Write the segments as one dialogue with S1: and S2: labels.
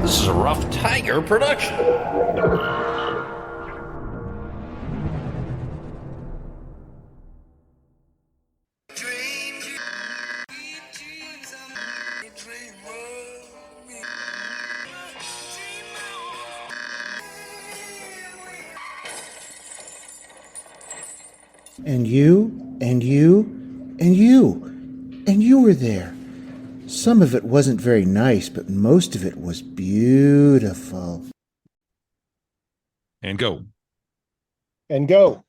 S1: This is a Rough Tiger production.
S2: And you, and you, and you, and you were there. Some of it wasn't very nice, but most of it was beautiful.
S3: And go.
S4: And go.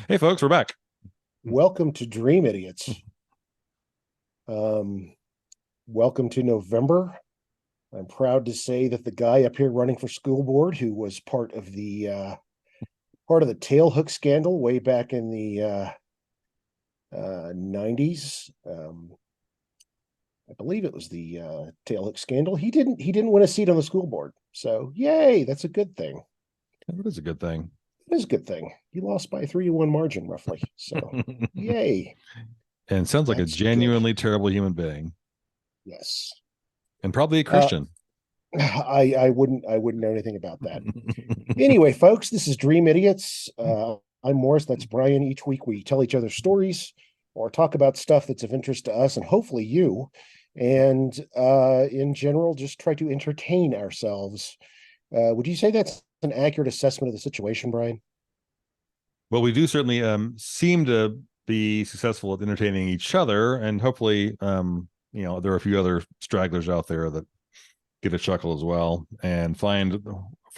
S3: Hey, folks, we're back.
S4: Welcome to Dream Idiots. Welcome to November. I'm proud to say that the guy up here running for school board, who was part of the tailhook scandal way back in the 90s. I believe it was the tailhook scandal. He didn't win a seat on the school board. So yay, that's a good thing.
S3: That is a good thing.
S4: It is a good thing. He lost by a 3-1 margin, roughly. So yay.
S3: And sounds like
S4: That's
S3: a genuinely terrible human being.
S4: Yes.
S3: And probably a Christian.
S4: I wouldn't know anything about that. Anyway, folks, this is Dream Idiots. I'm Morris. That's Bryan. Each week we tell each other stories or talk about stuff that's of interest to us and hopefully you. And in general, just try to entertain ourselves. Would you say that's an accurate assessment of the situation, Bryan?
S3: Well, we do certainly seem to be successful at entertaining each other, and hopefully, there are a few other stragglers out there that get a chuckle as well and find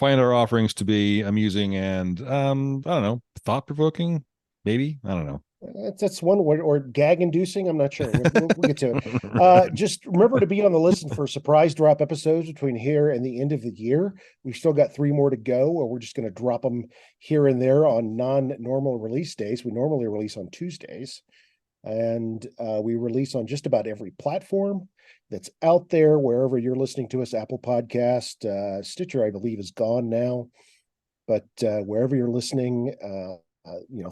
S3: our offerings to be amusing and I don't know, thought-provoking, maybe. I don't know.
S4: That's one word, or gag-inducing. I'm not sure. We'll get to it. Just remember to be on the listen for surprise drop episodes between here and the end of the year. We've still got 3 more to go, or we're just going to drop them here and there on non-normal release days. We normally release on Tuesdays, and we release on just about every platform that's out there, wherever you're listening to us. Apple Podcast, Stitcher, I believe, is gone now, but wherever you're listening,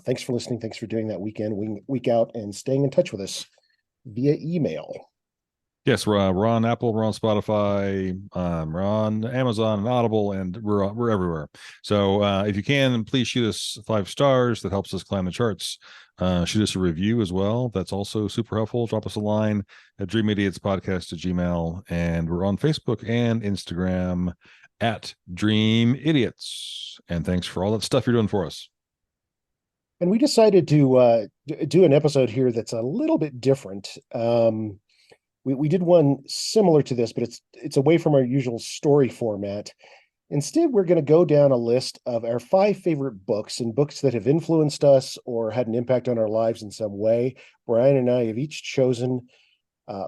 S4: thanks for listening. Thanks for doing that week out, and staying in touch with us via email.
S3: Yes, we're on Apple, we're on Spotify, we're on Amazon and Audible, and we're everywhere. So if you can, please shoot us 5 stars. That helps us climb the charts. Shoot us a review as well. That's also super helpful. Drop us a line at dreamidiotspodcast@gmail.com, and we're on Facebook and Instagram at Dream Idiots. And thanks for all that stuff you're doing for us.
S4: And we decided to do an episode here that's a little bit different. We did one similar to this, but it's away from our usual story format. Instead, we're going to go down a list of our 5 favorite books, and books that have influenced us or had an impact on our lives in some way. Bryan and I have each chosen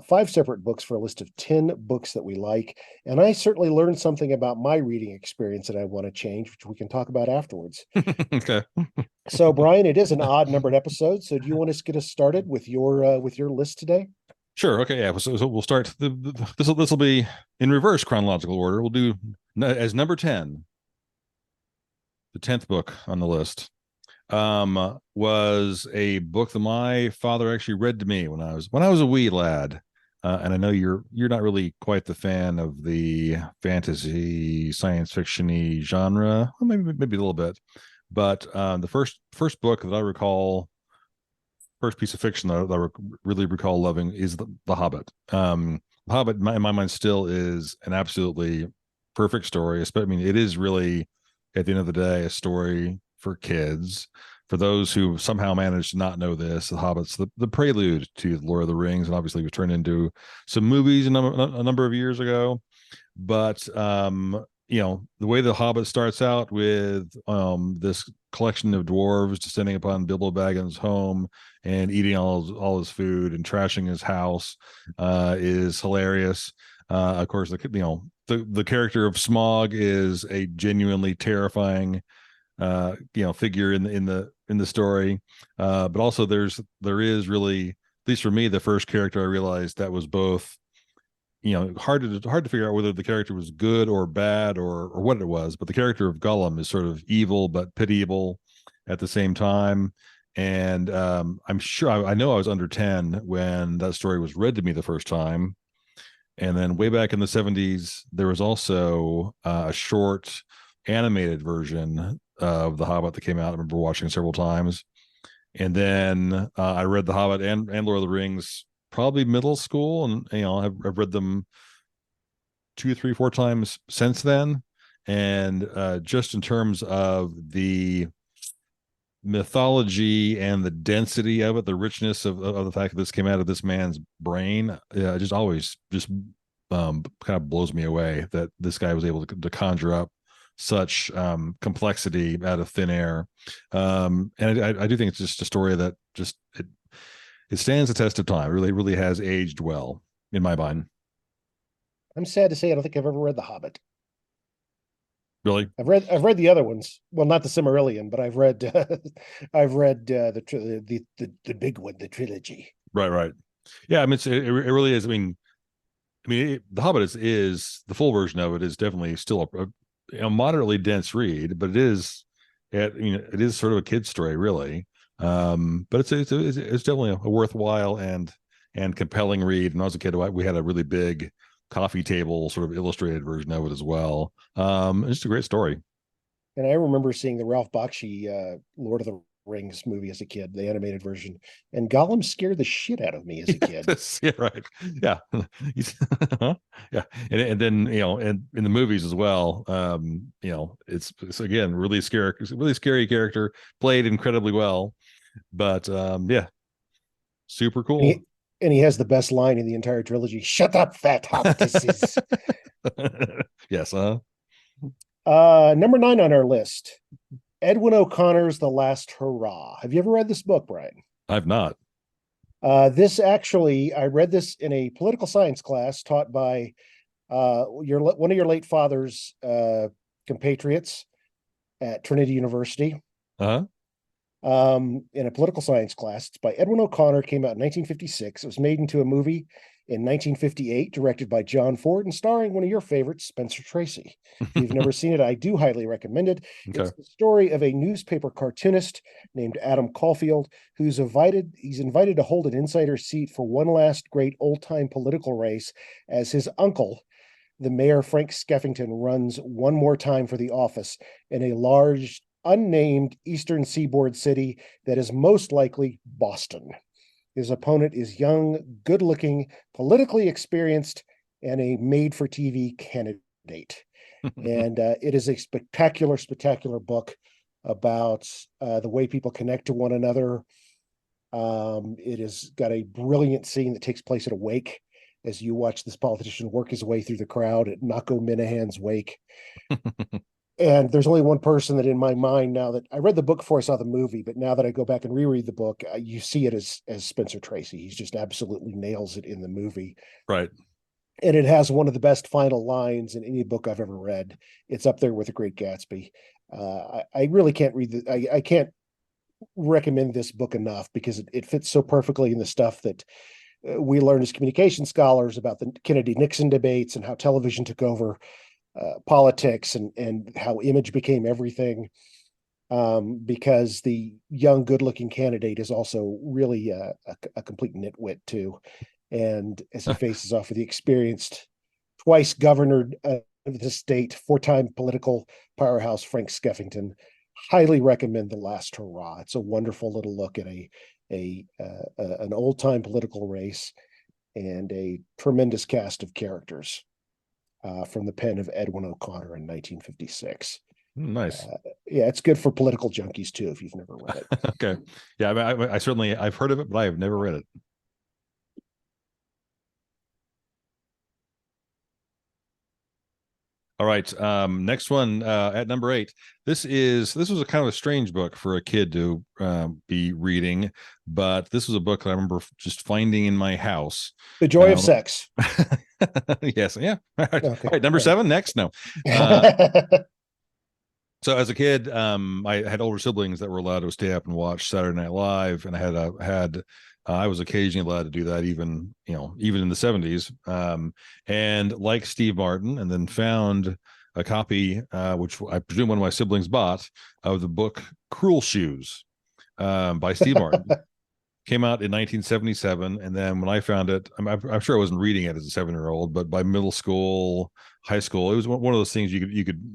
S4: 5 separate books for a list of 10 books that we like. And I certainly learned something about my reading experience that I want to change, which we can talk about afterwards.
S3: Okay.
S4: So, Bryan, it is an odd numbered episode. So do you want to get us started with your list today?
S3: Sure. Okay. Yeah. So we'll start. This will be in reverse chronological order. We'll do as number 10. The 10th book on the list was a book that my father actually read to me when I was a wee lad. And I know you're not really quite the fan of the fantasy science fiction-y genre. Well, maybe a little bit, but the first book that I recall. First piece of fiction that I really recall loving is the Hobbit. The Hobbit, in my mind, still is an absolutely perfect story. I mean, it is really, at the end of the day, a story for kids. For those who somehow managed to not know this, the Hobbit's the prelude to Lord of the Rings, and obviously was turned into some movies a number of years ago. But the way the Hobbit starts out with this collection of dwarves descending upon Bilbo Baggins' home and eating all his food and trashing his house is hilarious. Of course, the character of Smaug is a genuinely terrifying figure in the story. But also there is really, at least for me, the first character I realized that was both hard to figure out whether the character was good or bad or what it was, but the character of Gollum is sort of evil but pitiable at the same time. And I'm sure I know I was under 10 when that story was read to me the first time, And then way back in the 70s, there was also a short animated version of The Hobbit that came out. I remember watching several times. And then I read The Hobbit and Lord of the Rings probably middle school, and I've read them 2, 3, 4 times since then. And just in terms of the mythology and the density of it, the richness of the fact that this came out of this man's brain, just always just kind of blows me away that this guy was able to conjure up such complexity out of thin air. And I do think it's just a story that just it stands the test of time. It really has aged well in my mind.
S4: I'm sad to say I don't think I've ever read The Hobbit.
S3: Really?
S4: I've read the other ones. Well, not the Silmarillion, but I've read the big one, the trilogy.
S3: Right. Yeah, I mean, it really is. The Hobbit is the full version of it is definitely still a moderately dense read, but it is sort of a kid's story, really. But it's definitely a worthwhile and compelling read. And as a kid, we had a really big coffee table sort of illustrated version of it as well. It's just a great story.
S4: And I remember seeing the Ralph Bakshi Lord of the Rings movie as a kid, the animated version, and Gollum scared the shit out of me as a kid.
S3: Yeah, right. Yeah. Yeah. And then, and in the movies as well, it's again really scary character, played incredibly well. But yeah, super
S4: And
S3: cool.
S4: he has the best line in the entire trilogy. Shut up, fat hobbitesses.
S3: Yes,
S4: Number 9 on our list, Edwin O'Connor's The Last Hurrah. Have you ever read this book, Bryan?
S3: I've not.
S4: This actually, I read this in a political science class taught by one of your late father's compatriots at Trinity University.
S3: Uh-huh.
S4: In a political science class. It's by Edwin O'Connor, came out in 1956. It was made into a movie in 1958, directed by John Ford and starring one of your favorites, Spencer Tracy. If you've never seen it, I do highly recommend it.
S3: Okay.
S4: It's the story of a newspaper cartoonist named Adam Caulfield, he's invited to hold an insider seat for one last great old-time political race as his uncle, the mayor Frank Skeffington, runs one more time for the office in a large, unnamed eastern seaboard city that is most likely Boston. His opponent is young, good-looking, politically experienced, and a made-for-TV candidate. And it is a spectacular book about the way people connect to one another. It has got a brilliant scene that takes place at a wake as you watch this politician work his way through the crowd at Naco Minahan's wake. And there's only one person that in my mind, now that I read the book before I saw the movie, but now that I go back and reread the book, you see it as Spencer Tracy. He's just absolutely nails it in the movie.
S3: Right.
S4: And it has one of the best final lines in any book I've ever read. It's up there with The Great Gatsby. I really can't I can't recommend this book enough because it fits so perfectly in the stuff that we learned as communication scholars about the Kennedy-Nixon debates and how television took over politics and how image became everything, because the young, good-looking candidate is also really a complete nitwit too. And as he faces off with the experienced, twice governor of the state, 4-time political powerhouse Frank Skeffington, highly recommend The Last Hurrah. It's a wonderful little look at an old-time political race and a tremendous cast of characters. From the pen of Edwin O'Connor in 1956.
S3: Nice.
S4: Yeah, it's good for political junkies too, if you've never read it.
S3: Okay. Yeah, I certainly I've heard of it, but I have never read it. All right. Next one at number 8. This was a kind of a strange book for a kid to be reading, but this was a book I remember just finding in my house.
S4: The Joy of Sex.
S3: Yes. Yeah. All right.
S4: Okay.
S3: All right. Number 7 next. No. So as a kid, I had older siblings that were allowed to stay up and watch Saturday Night Live, and I was occasionally allowed to do that, even in the 70s. And like Steve Martin, and then found a copy, which I presume one of my siblings bought, of the book Cruel Shoes by Steve Martin. came out in 1977, and then when I found it, I'm sure I wasn't reading it as a 7-year-old, but by middle school, high school, it was one of those things you could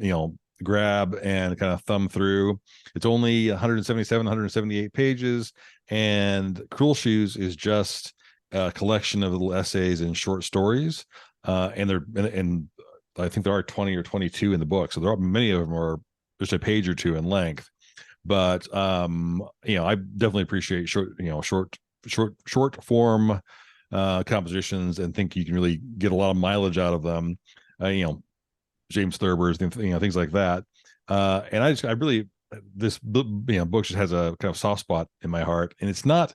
S3: grab and kind of thumb through. It's only 177, 178 pages, and Cruel Shoes is just a collection of little essays and short stories, and I think there are 20 or 22 in the book, so many of them are just a page or two in length. But I definitely appreciate short form compositions, and think you can really get a lot of mileage out of them. James Thurber's, things like that. And I really, this book just has a kind of soft spot in my heart. And it's not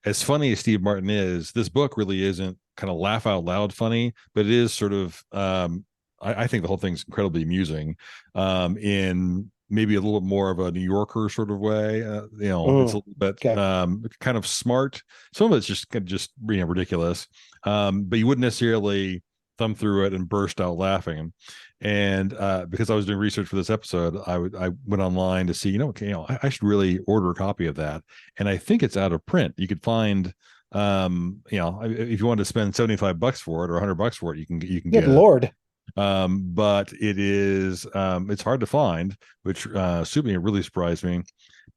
S3: as funny as Steve Martin is. This book really isn't kind of laugh out loud funny, but it is sort of I think the whole thing's incredibly amusing, in maybe a little bit more of a New Yorker sort of way. It's a little bit kind of smart. Some of it's just ridiculous, but you wouldn't necessarily thumb through it and burst out laughing. And because I was doing research for this episode, I went online to see, I should really order a copy of that. And I think it's out of print. You could find, if you wanted to spend $75 for it or $100 for it, you can
S4: Good
S3: get
S4: Lord.
S3: it. But it is it's hard to find, which it really surprised me.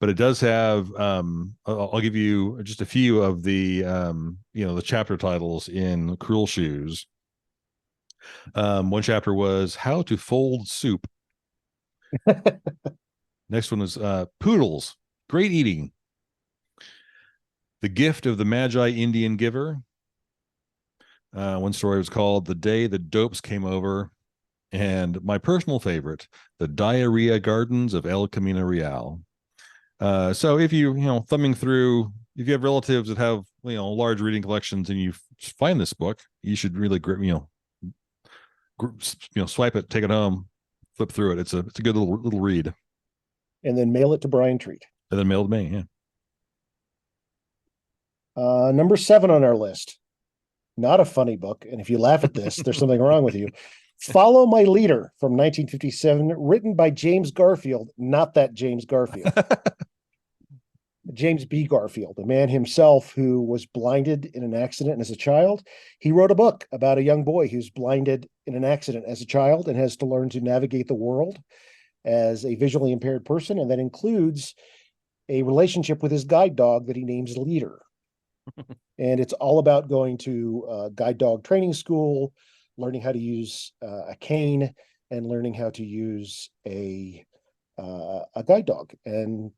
S3: But it does have I'll give you just a few of the the chapter titles in Cruel Shoes. One chapter was How to Fold Soup. Next one was Poodles, Great Eating. The Gift of the Magi Indian Giver. One story was called The Day the Dopes Came Over. And my personal favorite, The Diarrhea Gardens of El Camino Real. So if you thumbing through, if you have relatives that have large reading collections and you find this book, you should really swipe it, take it home, flip through it. It's a good little read.
S4: And then mail it to Bryan Treat.
S3: And then mail to me.
S4: Yeah. Number 7 on our list. Not a funny book, and if you laugh at this, there's something wrong with you. Follow My Leader from 1957, written by James Garfield, not that James Garfield. James B. Garfield, a man himself who was blinded in an accident as a child. He wrote a book about a young boy who's blinded in an accident as a child and has to learn to navigate the world as a visually impaired person, and that includes a relationship with his guide dog that he names Leader. And it's all about going to guide dog training school, learning how to use a cane, and learning how to use a guide dog and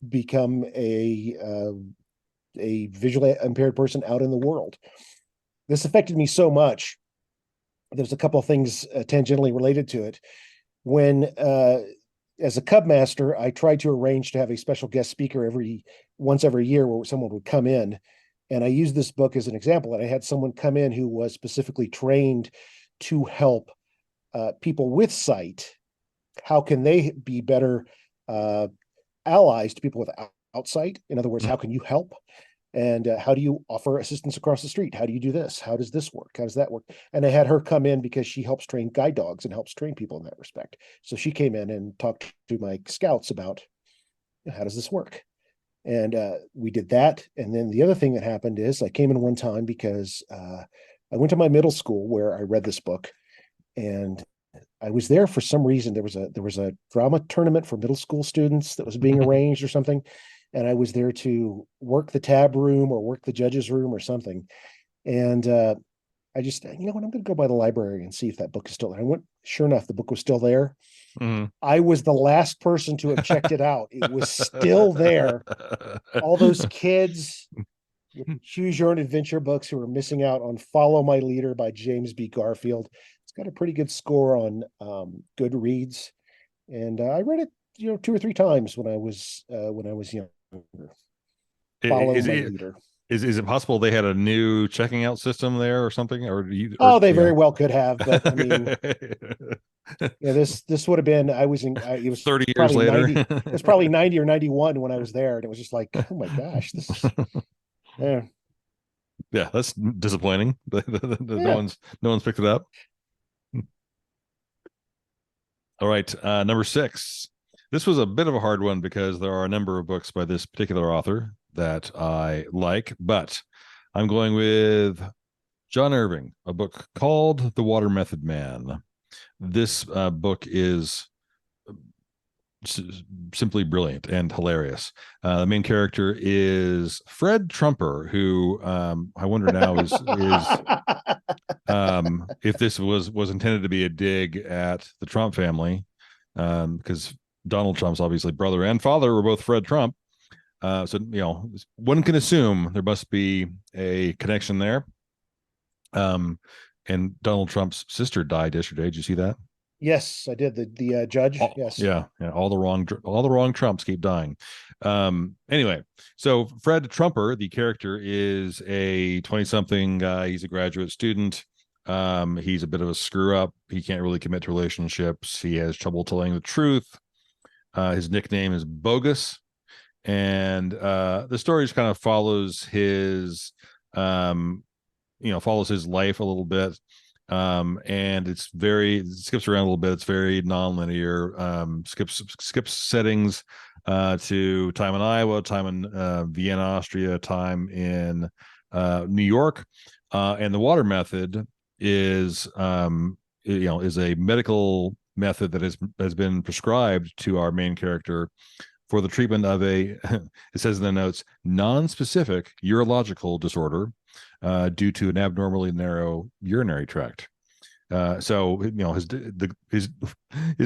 S4: become a visually impaired person out in the world. This affected me so much. There's a couple of things tangentially related to it. When as a Cub Master, I tried to arrange to have a special guest speaker once every year where someone would come in. And I used this book as an example. And I had someone come in who was specifically trained to help people with sight. How can they be better allies to people without sight? In other words, how can you help? And how do you offer assistance across the street? How do you do this? How does this work? How does that work? And I had her come in because she helps train guide dogs and helps train people in that respect. So she came in and talked to my scouts about how does this work? And we did that. And then the other thing that happened is I came in one time because I went to my middle school where I read this book, and I was there for some reason. There was a drama tournament for middle school students that was being arranged or something. And I was there to work the tab room or work the judge's room or something. And I just, I'm going to go by the library and see if that book is still there. I went, sure enough, the book was still there. Mm-hmm. I was the last person to have checked it out. It was still there. All those kids, choose your own adventure books who are missing out on Follow My Leader by James B. Garfield. It's got a pretty good score on Goodreads. And I read it, 2 or 3 times when I was young. Follow My Leader.
S3: Is it possible they had a new checking out system there or something?
S4: They very well could have, but I mean, this would have been. It was
S3: 30 years later.
S4: It was probably 90 or 91 when I was there, and it was just like, oh my gosh, this is.
S3: Yeah, that's disappointing. No one's picked it up. All right, number 6. This was a bit of a hard one because there are a number of books by this particular author, that I like, but I'm going with John Irving, a book called The Water Method Man. This book is simply brilliant and hilarious. The main character is Fred Trumper, who I wonder now is if this was intended to be a dig at the Trump family, because Donald Trump's obviously brother and father were both Fred Trump. So one can assume there must be a connection there. And Donald Trump's sister died yesterday. Did you see that?
S4: Yes, I did. The judge. Yes.
S3: Yeah. All the wrong Trumps keep dying. Anyway, so Fred Trumper, the character, is a 20-something guy. He's a graduate student. He's a bit of a screw up. He can't really commit to relationships. He has trouble telling the truth. His nickname is Bogus, and the story just kind of follows his follows his life a little bit. And it skips around a little bit. It's very non-linear. Skips settings to time in Iowa, time in Vienna, Austria, time in New York. And the water method is is a medical method that has been prescribed to our main character for the treatment of it says in the notes, non-specific urological disorder due to an abnormally narrow urinary tract. So his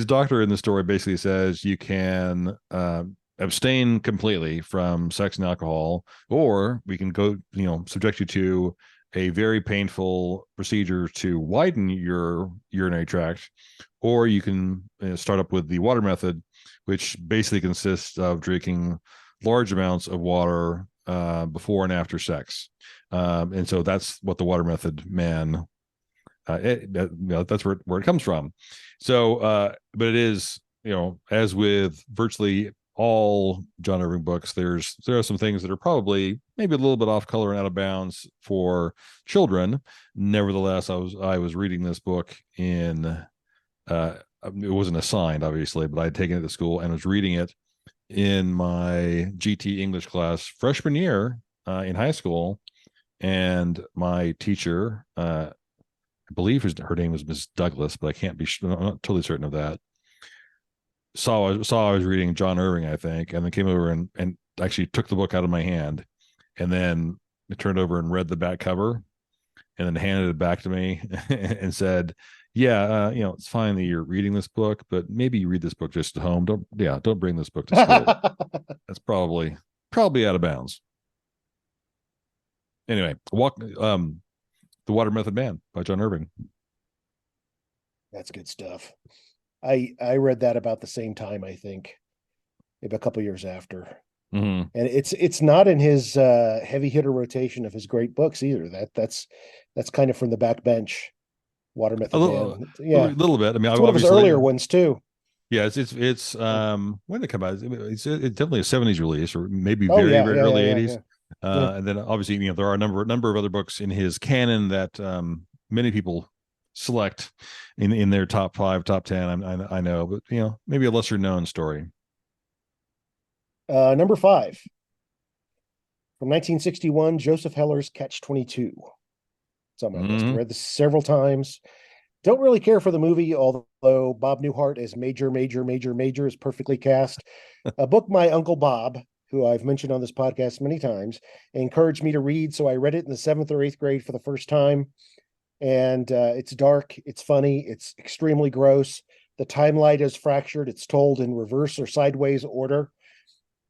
S3: doctor in the story basically says you can abstain completely from sex and alcohol, or we can go subject you to a very painful procedure to widen your urinary tract, or you can start up with the water method, which basically consists of drinking large amounts of water before and after sex. And so that's what the water method man, that's where it comes from. So, but it is, as with virtually all John Irving books, there are some things that are probably maybe a little bit off color and out of bounds for children. Nevertheless, I was reading this book in, it wasn't assigned, obviously, but I had taken it to school and was reading it in my GT English class freshman year in high school. And my teacher, I believe her name was Miss Douglas, but I can't be I'm not totally certain of that. Saw I was reading John Irving, I think, and then came over and actually took the book out of my hand, and then turned over and read the back cover, and then handed it back to me and said, "Yeah, it's fine that you're reading this book, but maybe you read this book just at home. Don't bring this book to school. That's probably out of bounds." Anyway, The Water Method Man by John Irving.
S4: That's good stuff. I read that about the same time, I think, maybe a couple years after.
S3: Mm-hmm.
S4: And it's not in his heavy hitter rotation of his great books either. That's kind of from the back bench. Water Method Man. Yeah,
S3: a little bit. I mean,
S4: it's one of his earlier ones too.
S3: Yeah, it's when did it come out? It's definitely a 70s release, or maybe very early 80s. And then obviously, there are a number of other books in his canon that many people select in their top 5, top 10. I know, but maybe a lesser known story.
S4: Number 5 from 1961, Joseph Heller's Catch-22. It's on my list. I read this several times. Don't really care for the movie, although Bob Newhart as Major is perfectly cast. A book my Uncle Bob, who I've mentioned on this podcast many times, encouraged me to read, so I read it in the 7th or 8th grade for the first time. And it's dark, it's funny, it's extremely gross. The timeline is fractured. It's told in reverse or sideways order.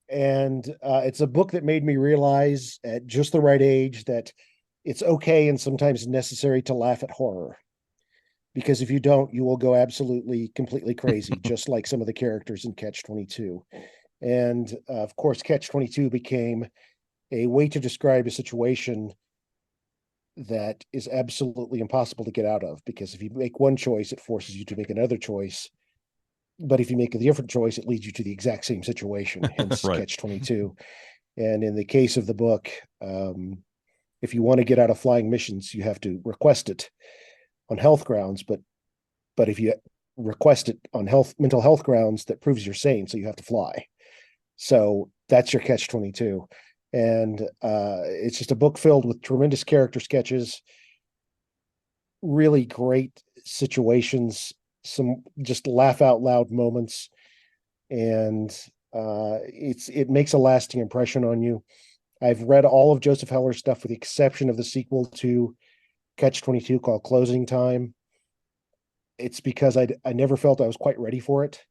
S4: And it's a book that made me realize at just the right age that it's okay and sometimes necessary to laugh at horror. Because if you don't, you will go absolutely, completely crazy, just like some of the characters in Catch-22. And of course, Catch-22 became a way to describe a situation that is absolutely impossible to get out of, because if you make one choice, it forces you to make another choice. But if you make a different choice, it leads you to the exact same situation, hence right. Catch-22. And in the case of the book, if you want to get out of flying missions, you have to request it on health grounds. But if you request it on mental health grounds, that proves you're sane, so you have to fly. So that's your Catch-22. And it's just a book filled with tremendous character sketches, really great situations, some just laugh out loud moments, and it makes a lasting impression on you. I've read all of Joseph Heller's stuff with the exception of the sequel to Catch 22 called Closing Time. It's because I never felt I was quite ready for it,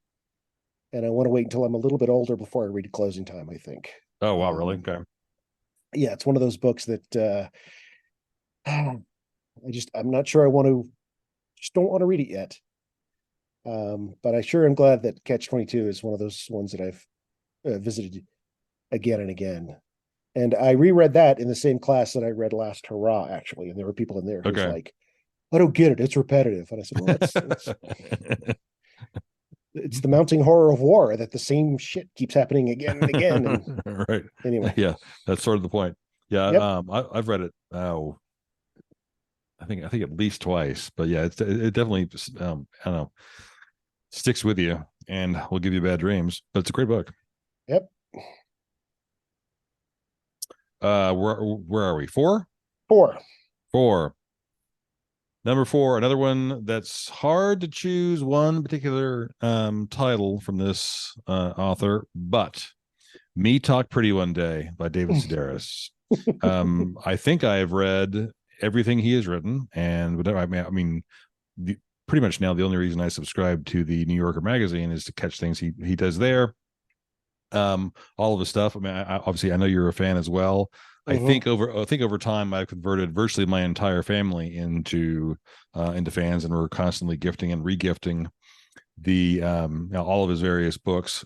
S4: and I want to wait until I'm a little bit older before I read Closing Time, I think.
S3: Oh wow, really? Okay.
S4: Yeah, it's one of those books that I'm not sure I want to, just don't want to read it yet. But I sure am glad that Catch 22 is one of those ones that I've visited again and again. And I reread that in the same class that I read Last Hurrah, actually. And there were people in there who's
S3: Okay.
S4: like, I don't get it. It's repetitive. And I said, well, it's the mounting horror of war that the same shit keeps happening again and again. And
S3: right.
S4: anyway.
S3: Yeah, that's sort of the point. Yeah.
S4: Yep.
S3: I've read it. Oh, I think at least twice, but yeah, it definitely, I don't know, sticks with you and will give you bad dreams, but it's a great book.
S4: Yep.
S3: Where are we? Four. Number four, another one that's hard to choose one particular title from this author, but Me Talk Pretty One Day by David Sedaris. I think I have read everything he has written, and I mean, pretty much now the only reason I subscribe to the New Yorker magazine is to catch things he does there. All of his stuff. I mean, obviously I know you're a fan as well. I think over time I've converted virtually my entire family into fans, and we're constantly gifting and regifting the all of his various books.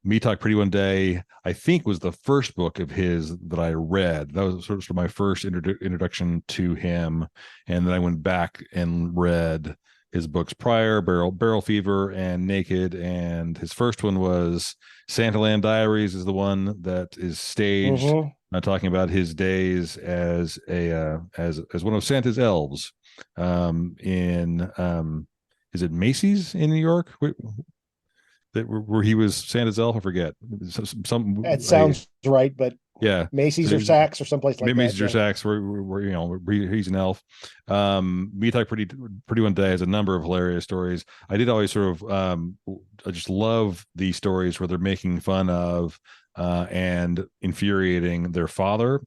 S3: Me Talk Pretty One Day, I think, was the first book of his that I read. That was sort of my first introduction to him, and then I went back and read his books prior, Barrel Fever and Naked, and his first one was Santaland Diaries, is the one that is staged, talking about his days as one of Santa's elves in is it Macy's in New York? Where he was Santa's elf, I forget.
S4: That sounds right, but
S3: yeah,
S4: Macy's or Saks or someplace like
S3: Macy's
S4: that.
S3: Macy's or Saks, where he's an elf. Me Talk Pretty One Day has a number of hilarious stories. I did always sort of I just love these stories where they're making fun of and infuriating their father.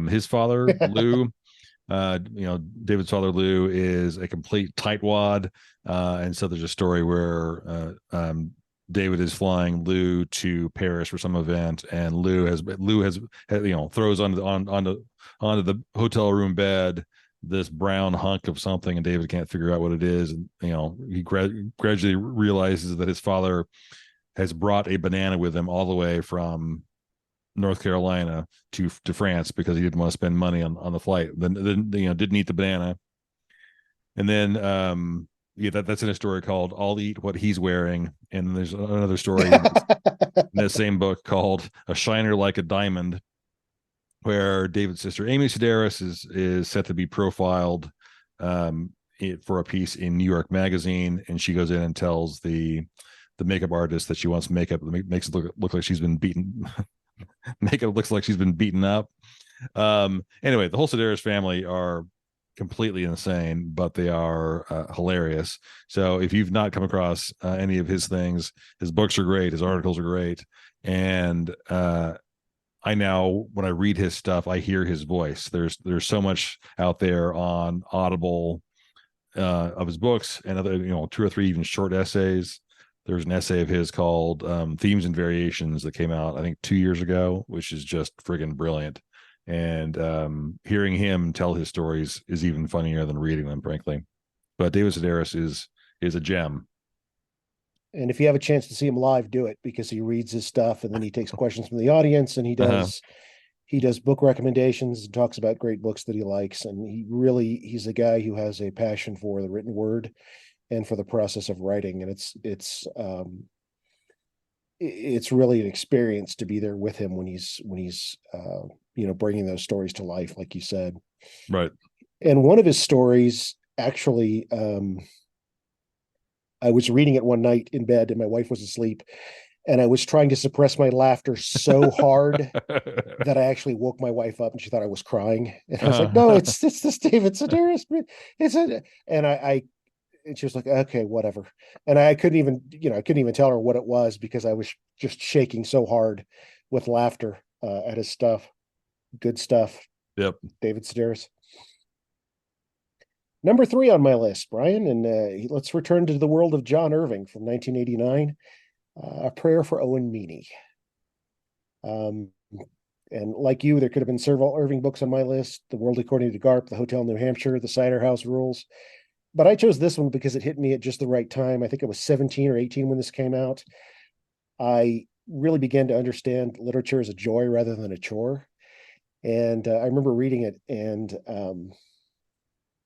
S3: His father, Lou. David's father Lou is a complete tightwad, and so there's a story where David is flying Lou to Paris for some event, and Lou has throws onto the hotel room bed this brown hunk of something, and David can't figure out what it is, and he gradually realizes that his father has brought a banana with him all the way from North Carolina to France because he didn't want to spend money on the flight. Then didn't eat the banana, and then that's in a story called I'll Eat What He's Wearing. And there's another story in that same book called A Shiner Like a Diamond, where David's sister Amy Sedaris is set to be profiled for a piece in New York Magazine, and she goes in and tells the makeup artist that she wants makeup that makes it look like she's been beaten. Makeup looks like she's been beaten up. Anyway, the whole Sedaris family are completely insane, but they are hilarious. So if you've not come across any of his things, his books are great, his articles are great, and I now, when I read his stuff, I hear his voice. There's so much out there on Audible of his books, and other 2 or 3 even short essays. There's an essay of his called Themes and Variations that came out I think 2 years ago, which is just friggin' brilliant. And hearing him tell his stories is even funnier than reading them, frankly. But David Sedaris is a gem.
S4: And if you have a chance to see him live, do it, because he reads his stuff and then he takes questions from the audience, and he does book recommendations and talks about great books that he likes. And he's a guy who has a passion for the written word and for the process of writing. And it's really an experience to be there with him when he's bringing those stories to life, like you said.
S3: Right.
S4: And one of his stories, actually, I was reading it one night in bed and my wife was asleep, and I was trying to suppress my laughter so hard that I actually woke my wife up, and she thought I was crying. And I was like, "No, it's this David Sedaris. It's a," and and she was like, "Okay, whatever." And I couldn't even, I couldn't even tell her what it was because I was just shaking so hard with laughter at his stuff. Good stuff,
S3: Yep.
S4: David Sedaris. Number 3 on my list, Bryan, and let's return to the world of John Irving from 1989. A Prayer for Owen Meany. Um, and like you, there could have been several Irving books on my list: The World According to Garp, The Hotel New Hampshire, The Cider House Rules. But I chose this one because it hit me at just the right time. I think I was 17 or 18 when this came out. I really began to understand literature as a joy rather than a chore. And I remember reading it, and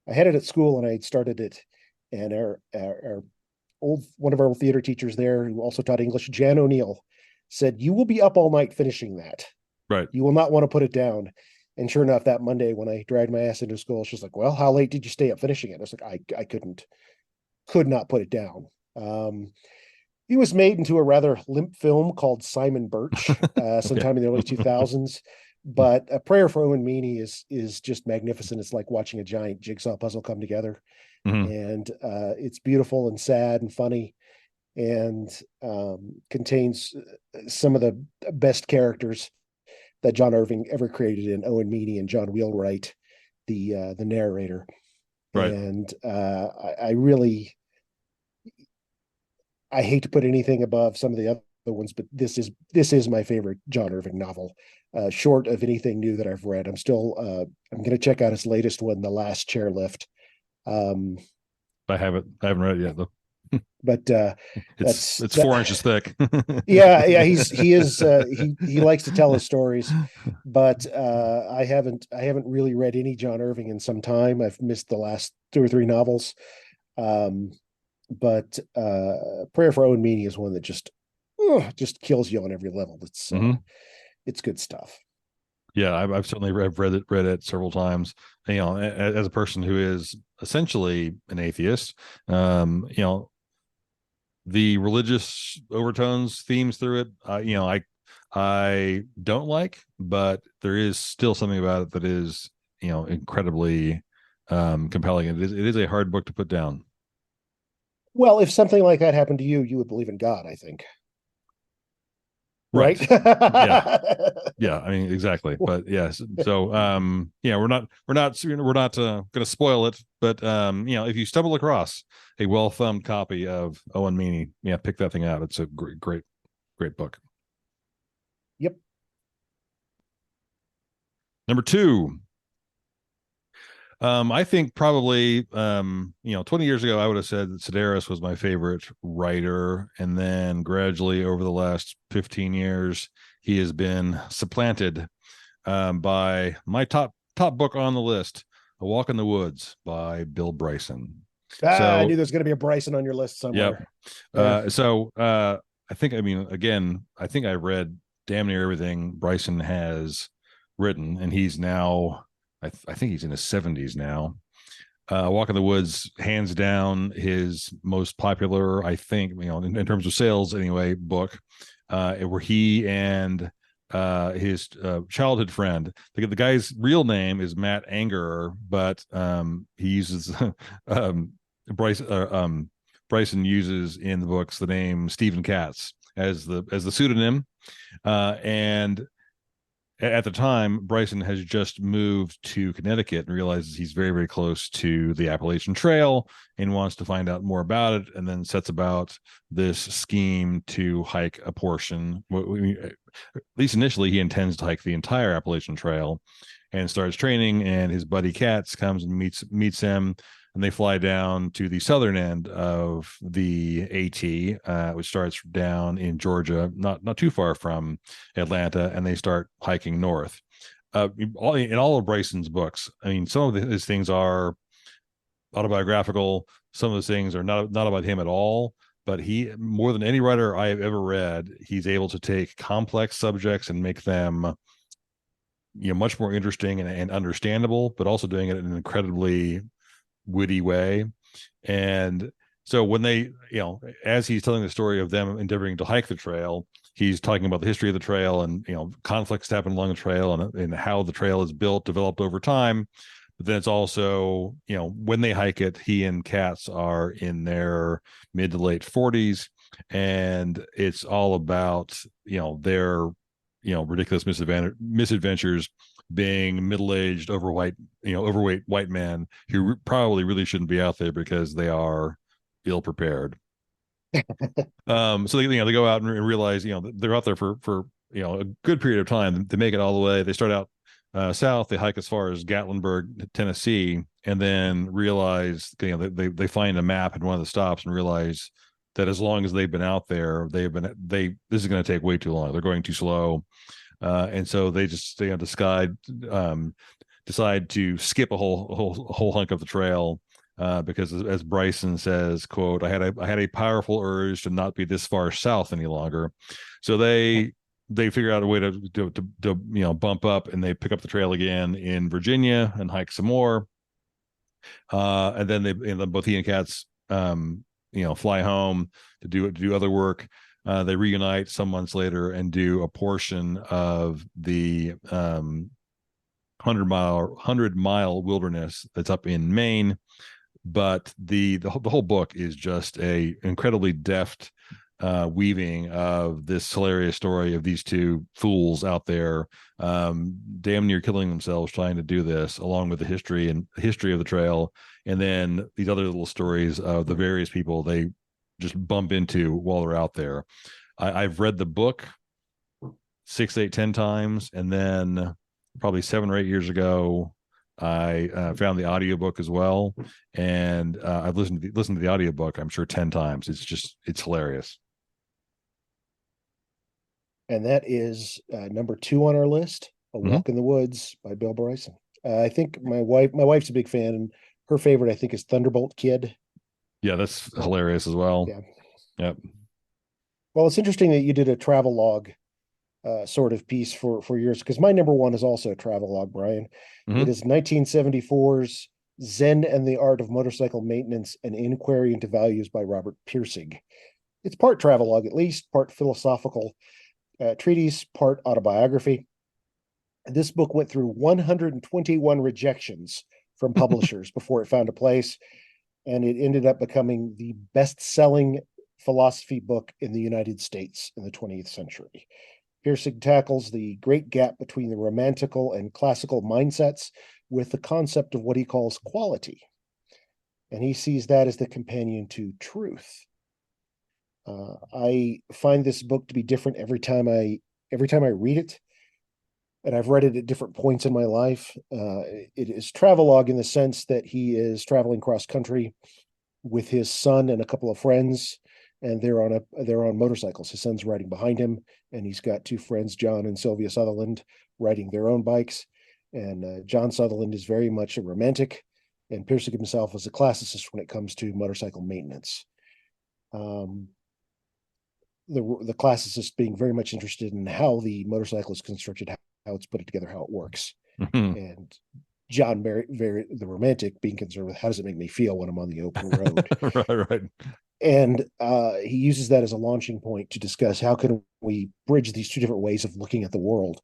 S4: I had it at school, and I started it. And our one of our old theater teachers there, who also taught English, Jan O'Neill, said, "You will be up all night finishing that.
S3: Right.
S4: You will not want to put it down." And sure enough, that Monday when I dragged my ass into school, she's like, "Well, how late did you stay up finishing it?" I was like, I could not put it down. He was made into a rather limp film called Simon Birch sometime in the early 2000s. But A Prayer for Owen Meany is just magnificent. It's like watching a giant jigsaw puzzle come together.
S3: Mhm.
S4: And it's beautiful and sad and funny, and contains some of the best characters that John Irving ever created in Owen Meany and John Wheelwright, the narrator.
S3: Right.
S4: And I really, I hate to put anything above some of the other ones, but this is my favorite John Irving novel, short of anything new that I've read. I'm going to check out his latest one, The Last Chairlift. Um,
S3: I haven't read it yet though.
S4: but
S3: It's 4 inches thick.
S4: yeah, he likes to tell his stories, but I haven't really read any John Irving in some time. I've missed the last 2 or 3 novels. um but Prayer for Owen Meany is one that just kills you on every level.
S3: Mhm.
S4: It's good stuff.
S3: Yeah, I've certainly read it several times. As a person who is essentially an atheist, the religious overtones, themes through it, I don't like, but there is still something about it that is, incredibly compelling. It is a hard book to put down.
S4: Well, if something like that happened to you, you would believe in God, I think. Right?
S3: Right. Yeah. Yeah, I mean, exactly. But yes, so yeah, we're not going to spoil it, but if you stumble across a well thumbed copy of Owen Meany, yeah, pick that thing out. It's a great book.
S4: Yep.
S3: Number 2. I think probably 20 years ago I would have said that Sedaris was my favorite writer, and then gradually over the last 15 years he has been supplanted by my top book on the list, A Walk in the Woods by Bill Bryson.
S4: I
S3: So,
S4: knew there's going to be a Bryson on your list
S3: yep.
S4: somewhere. Yeah.
S3: I think I read damn near everything Bryson has written, and he's now, I think he's in his 70s now. Walk in the Woods, hands down, his most popular, I think, in terms of sales anyway, book, where he and his childhood friend, the guy's real name is Matt Angerer, but he uses Bryce Bryson uses in the books the name Stephen Katz as the pseudonym, and at the time, Bryson has just moved to Connecticut and realizes he's very, very close to the Appalachian Trail and wants to find out more about it, and then sets about this scheme to hike a portion. At least initially, he intends to hike the entire Appalachian Trail and starts training, and his buddy Katz comes and meets him, and they fly down to the southern end of the AT, which starts down in Georgia, not too far from Atlanta, and they start hiking north. In all of Bryson's books, I mean, some of his things are autobiographical. Some of those things are not about him at all. But he, more than any writer I have ever read, he's able to take complex subjects and make them much more interesting and understandable, but also doing it in an incredibly witty way. And So when they, as he's telling the story of them endeavoring to hike the trail, he's talking about the history of the trail and conflicts that happen along the trail and how the trail is built, developed over time. But then it's also, when they hike it, he and Katz are in their mid to late 40s, and it's all about their ridiculous misadventures, being middle-aged, overweight white men who probably really shouldn't be out there because they are ill prepared. So they go out and realize they're out there for a good period of time. They make it all the way. They start out south. They hike as far as Gatlinburg, Tennessee, and then realize they find a map in one of the stops and realize that as long as they've been out there, this is going to take way too long. They're going too slow, and so they just decide to skip a whole hunk of the trail. Because as Bryson says, quote, I had a powerful urge to not be this far south any longer. So they figure out a way to bump up, and they pick up the trail again in Virginia and hike some more. And then both he and Katz fly home to do other work. They reunite some months later and do a portion of the 100-mile wilderness that's up in Maine. But the whole book is just a incredibly deft weaving of this hilarious story of these two fools out there, damn near killing themselves trying to do this, along with the history of the trail, and then these other little stories of the various people they just bump into while they're out there. I've read the book 6, 8, 10 times, and then probably 7 or 8 years ago, I found the audiobook as well, and I've listened to the audiobook, I'm sure 10 times. It's hilarious.
S4: And that is number 2 on our list, A Walk in the Woods by Bill Bryson. I think my wife's a big fan, and her favorite, I think, is Thunderbolt Kid.
S3: Yeah, that's hilarious as well.
S4: Yeah.
S3: Yep.
S4: Well, it's interesting that you did a travel log sort of piece for yours, because my number 1 is also a travel log, Brian. It is 1974's Zen and the Art of Motorcycle Maintenance, an Inquiry into Values by Robert Pirsig. It's part travel log, at least, part philosophical treatise, part autobiography. This book went through 121 rejections from publishers before it found a place, and it ended up becoming the best-selling philosophy book in the United States in the 20th century. Pirsig tackles the great gap between the romantical and classical mindsets with the concept of what he calls quality. And he sees that as the companion to truth. I find this book to be different every time I read it. And I've read it at different points in my life. It is travelogue in the sense that he is traveling cross country with his son and a couple of friends, and they're on motorcycles. His son's riding behind him, and he's got 2 friends, John and Sylvia Sutherland, riding their own bikes. And John Sutherland is very much a romantic, and Pirsig himself is a classicist when it comes to motorcycle maintenance. The classicist being very much interested in how the motorcycle is constructed, how it's put together, how it works. And John, the romantic, being concerned with how does it make me feel when I'm on the open road.
S3: right.
S4: And he uses that as a launching point to discuss how can we bridge these 2 different ways of looking at the world,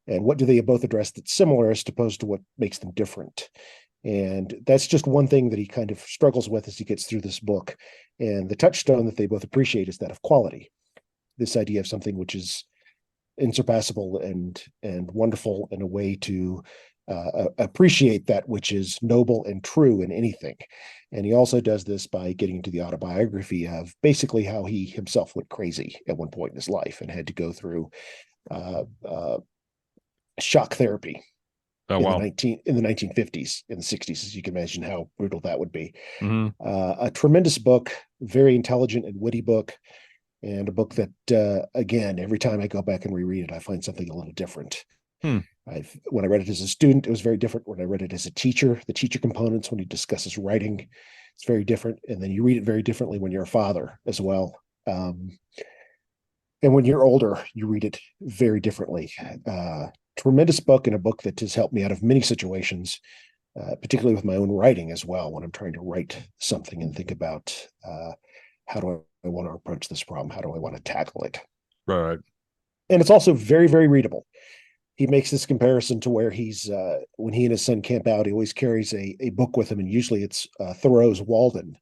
S4: and what do they both address that's similar as opposed to what makes them different. And that's just one thing that he kind of struggles with as he gets through this book. And the touchstone that they both appreciate is that of quality, this idea of something which is unsurpassable and wonderful, in a way to appreciate that which is noble and true in anything. And he also does this by getting into the autobiography of basically how he himself went crazy at one point in his life and had to go through shock therapy in the 1950s, in the 60s, as you can imagine how brutal that would be. A tremendous book, very intelligent and witty book, and a book that, again, every time I go back and reread it, I find something a little different. When I read it as a student, it was very different. When I read it as a teacher, the teacher components, when he discusses writing, it's very different. And then you read it very differently when you're a father as well. And when you're older, you read it very differently. Tremendous book, and a book that has helped me out of many situations particularly with my own writing as well, when I'm trying to write something and think about how do I want to approach this problem? How do I want to tackle it?
S3: Right.
S4: And it's also very, very readable. He makes this comparison to where he's when he and his son camp out, he always carries a book with him, and usually it's Thoreau's Walden,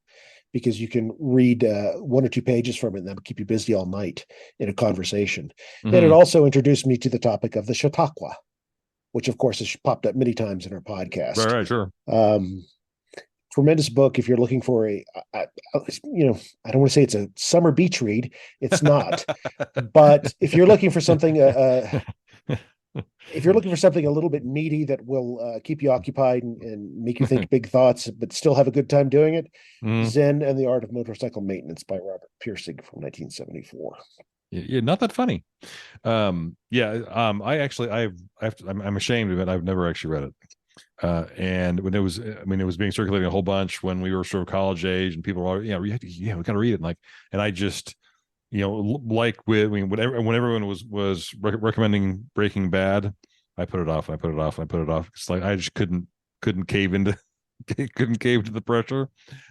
S4: because you can read 1 or 2 pages from it and that'll keep you busy all night in a conversation.
S3: Mm-hmm.
S4: And it also introduced me to the topic of the Chautauqua, which of course has popped up many times in our podcast.
S3: Right, sure.
S4: Tremendous book if you're looking for I don't want to say it's a summer beach read. It's not. But if you're looking for something if you're looking for something a little bit meaty that will keep you occupied and make you think big thoughts, but still have a good time doing it, Zen and the Art of Motorcycle Maintenance by Robert Pirsig from 1974.
S3: Yeah, not that funny. I'm ashamed of it. I've never actually read it. And when it was being circulated a whole bunch when we were sort of college age, and people were, we got to read it. And I just, when everyone was recommending Breaking Bad, I put it off. It's like I just couldn't cave to the pressure,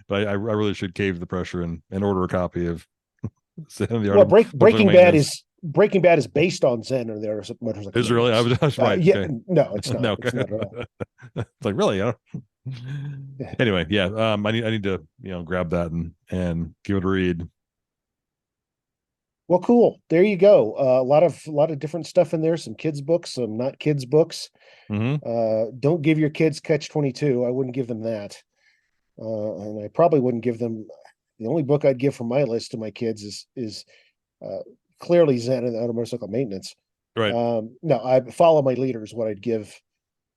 S3: but I really should cave to the pressure and order a copy of Zen and the Art of
S4: Breaking Bad is based on Zen and the Art of Motorcycle.
S3: Is it really? I was right.
S4: Yeah,
S3: okay.
S4: no, it's not.
S3: No,
S4: it's not at all.
S3: It's like, really? Anyway, yeah. I need to grab that and give it a read.
S4: Well, cool. There you go. A lot of different stuff in there. Some kids books, some not kids books. Don't give your kids Catch-22. I wouldn't give them that. And I probably wouldn't give them. The only book I'd give from my list to my kids is clearly Zen and the Art of Motorcycle Maintenance.
S3: Right.
S4: No, I Follow My Leader is what I'd give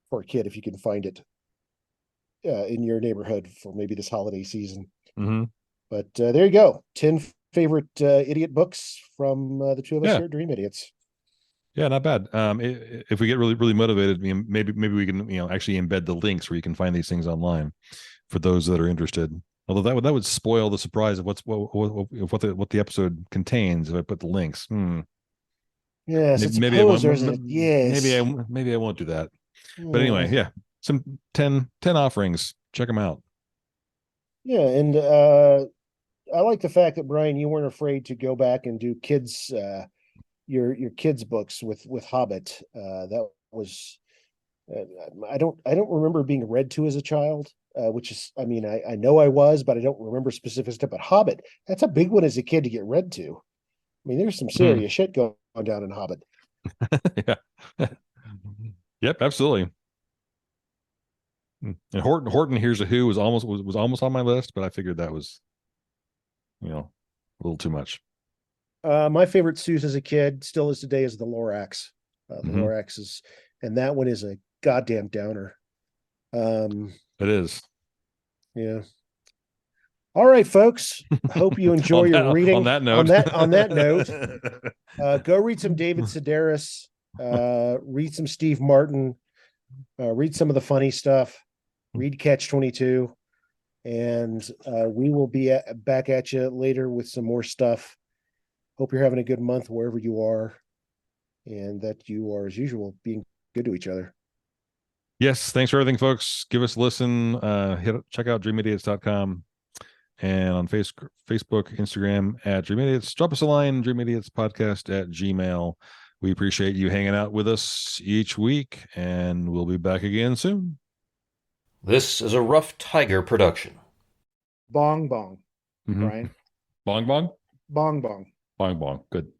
S4: for a kid if you can find it in your neighborhood for maybe this holiday season. But there you go. 10 favorite idiot books from the two of us here at Dream Idiots.
S3: Yeah, not bad. If we get really, really motivated, maybe we can actually embed the links where you can find these things online for those that are interested. Although that would spoil the surprise of what the episode contains if I put the links.
S4: Yes,
S3: maybe
S4: I won't. Yes,
S3: maybe I won't do that. But anyway, yeah, some 10 offerings. Check them out.
S4: Yeah, and I like the fact that, Bryan, you weren't afraid to go back and do kids your kids books with Hobbit. That was I don't remember being read to as a child. Which is, I know I was, but I don't remember specific stuff. But Hobbit, that's a big one as a kid to get read to. There's some serious shit going on down in Hobbit.
S3: Yeah. Yep, absolutely. And Horton Hears a Who was almost on my list, but I figured that was, a little too much.
S4: My favorite suit as a kid, still is today, is the Lorax. The Lorax is, and that one is a goddamn downer.
S3: It is.
S4: Yeah. All right, folks. Hope you enjoy your reading.
S3: On that note,
S4: Go read some David Sedaris. Read some Steve Martin. Read some of the funny stuff. Read Catch-22, and we will be back at you later with some more stuff. Hope you're having a good month wherever you are, and that you are, as usual, being good to each other.
S3: Yes, thanks for everything, folks. Give us a listen. Check out dreamidiots.com and on Facebook, Instagram at Dream Idiots. Drop us a line, dreamidiots.podcast@gmail.com. We appreciate you hanging out with us each week, and we'll be back again soon.
S1: This is a Rough Tiger production.
S4: Bong bong, Bryan.
S3: Bong bong?
S4: Bong bong.
S3: Bong bong. Good.